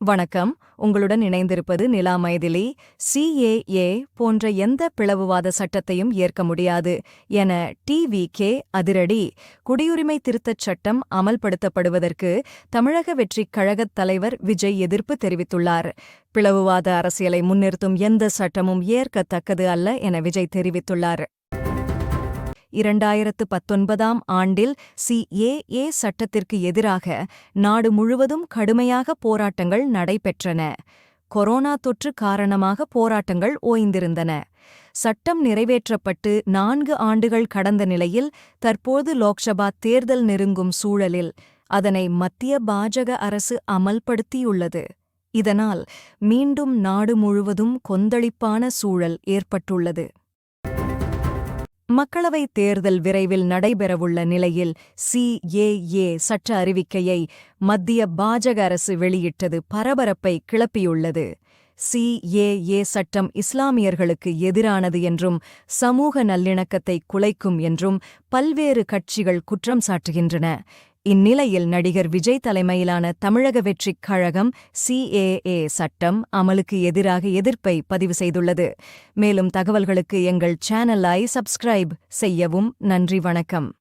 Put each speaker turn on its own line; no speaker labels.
வணக்கம். உங்களுடன் இணைந்திருப்பது நிலா மைதிலி. CAA போன்ற எந்த பிளவுவாத சட்டத்தையும் ஏற்க முடியாது என TVK அதிரடி. குடியுரிமை திருத்தச் சட்டம் அமல்படுத்தப்படுவதற்கு தமிழக வெற்றிக் கழகத் தலைவர் விஜய் எதிர்ப்பு தெரிவித்துள்ளார். பிளவுவாத அரசியலை முன்னிறுத்தும் எந்த சட்டமும் ஏற்கத்தக்கது அல்ல என விஜய் தெரிவித்துள்ளார். 2019ஆம் ஆண்டில் CAA சட்டத்திற்கு எதிராக நாடு முழுவதும் கடுமையாக போராட்டங்கள் நடைபெற்றன. கொரோனா தொற்று காரணமாக போராட்டங்கள் ஓய்ந்திருந்தன. சட்டம் நிறைவேற்றப்பட்டு 4 ஆண்டுகள் கடந்த நிலையில் தற்போது லோக்சபா தேர்தல் நெருங்கும் சூழலில் அதனை மத்திய பாஜக அரசு அமல்படுத்தியுள்ளது. இதனால் மீண்டும் நாடு முழுவதும் கொந்தளிப்பான சூழல் ஏற்பட்டுள்ளது. மக்களவைத் தேர்தல் விரைவில் நடைபெறவுள்ள நிலையில் CAA சட்ட அறிவிக்கையை மத்திய பாஜக அரசு வெளியிட்டது பரபரப்பை கிளப்பியுள்ளது. CAA சட்டம் இஸ்லாமியர்களுக்கு எதிரானது என்றும் சமூக நல்லிணக்கத்தை குலைக்கும் என்றும் பல்வேறு கட்சிகள் குற்றம் சாட்டுகின்றன. இந்நிலையில் நடிகர் விஜய் தலைமையிலான தமிழக வெற்றிக் கழகம் CAA சட்டம் அமலுக்கு எதிராக எதிர்ப்பை பதிவு செய்துள்ளது. மேலும் தகவல்களுக்கு எங்கள் சேனலை சப்ஸ்கிரைப் செய்யவும். நன்றி, வணக்கம்.